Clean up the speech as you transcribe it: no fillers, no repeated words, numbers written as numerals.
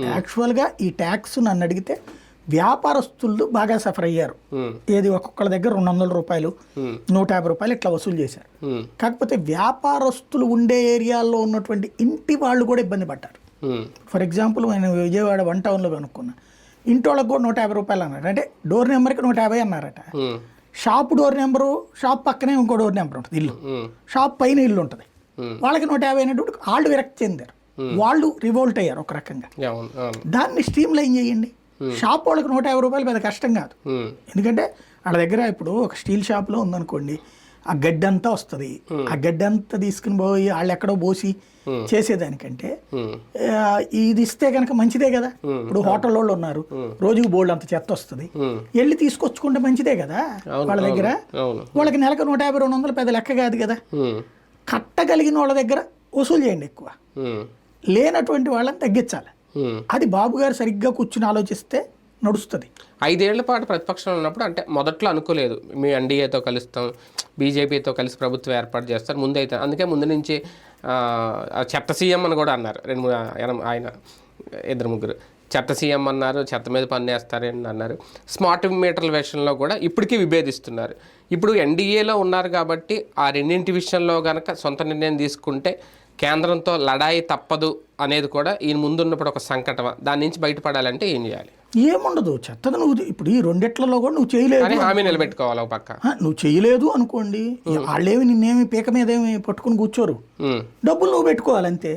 యాక్చువల్గా ఈ ట్యాక్స్ నన్ను అడిగితే వ్యాపారస్తులు బాగా సఫర్ అయ్యారు. ఏది ఒక్కొక్కళ్ళ దగ్గర 200 రూపాయలు 150 రూపాయలు ఇట్లా వసూలు చేశారు. కాకపోతే వ్యాపారస్తులు ఉండే ఏరియాల్లో ఉన్నటువంటి ఇంటి వాళ్ళు కూడా ఇబ్బంది పడ్డారు. ఫర్ ఎగ్జాంపుల్ నేను విజయవాడ 1 టౌన్లో కనుక్కున్నా, ఇంటి వాళ్ళకి కూడా 150 రూపాయలు అన్నారు. అంటే డోర్ నెంబర్కి 150 అన్నారట. షాప్ డోర్ నెంబరు, షాప్ పక్కనే ఇంకో డోర్ నెంబర్ ఉంటుంది, ఇల్లు షాప్ పైన ఇల్లు ఉంటుంది, వాళ్ళకి 150 అయినట్టు వాళ్ళు విరక్తి చెందారు. వాళ్ళు రివోల్ట్ అయ్యారు ఒక రకంగా. దాన్ని స్ట్రీమ్ లైన్ చేయండి. షాప్ వాళ్ళకి 150 రూపాయలు పెద్ద కష్టం కాదు. ఎందుకంటే వాళ్ళ దగ్గర ఇప్పుడు ఒక స్టీల్ షాప్లో ఉందనుకోండి, ఆ గడ్డి అంతా వస్తుంది, ఆ గడ్డి అంతా తీసుకుని పోయి వాళ్ళు ఎక్కడో పోసి చేసేదానికంటే ఇది ఇస్తే కనుక మంచిదే కదా. ఇప్పుడు హోటల్ వాళ్ళు ఉన్నారు, రోజుకు బోల్డ్ అంత చెత్త వస్తుంది, వెళ్ళి తీసుకొచ్చుకుంటే మంచిదే కదా. వాళ్ళ దగ్గర వాళ్ళకి నెలకు 150-200 పెద్ద లెక్క కాదు కదా. కట్టగలిగిన వాళ్ళ దగ్గర వసూలు చేయండి ఎక్కువ, లేనటువంటి వాళ్ళని తగ్గించాలి. అది బాబు గారు సరిగ్గా కూర్చుని ఆలోచిస్తే నడుస్తుంది. 5 ఏళ్ల పాటు ప్రతిపక్షంలో ఉన్నప్పుడు అంటే మొదట్లో అనుకోలేదు మీ ఎన్డీఏతో కలుస్తాం, బీజేపీతో కలిసి ప్రభుత్వం ఏర్పాటు చేస్తారు ముందైతే. అందుకే ముందు నుంచి చెత్త సీఎం అని కూడా అన్నారు. 2-3 ఆయన 2-3 చెత్త సీఎం అన్నారు, చెత్త మీద పన్నేస్తారని అన్నారు. స్మార్ట్ మీటర్ల విషయంలో కూడా ఇప్పటికీ విభేదిస్తున్నారు. ఇప్పుడు ఎన్డీఏలో ఉన్నారు కాబట్టి ఆ రెండింటి విషయంలో కనుక సొంత నిర్ణయం తీసుకుంటే కేంద్రంతో లడాయి తప్పదు అనేది కూడా ఈయన ముందున్నప్పుడు ఒక సంకటం. దాని నుంచి బయటపడాలంటే ఏం చేయాలి? ఏముండదు, చెత్తది నువ్వు ఇప్పుడు ఈ రెండిట్లలో కూడా నువ్వు చేయలేదు, హామీ నిలబెట్టుకోవాలి. ఒక పక్క నువ్వు చేయలేదు అనుకోండి, వాళ్ళేమి నిన్నేమి పీక మీద ఏమి పట్టుకుని కూర్చోరు, డబ్బులు నువ్వు పెట్టుకోవాలి అంతే.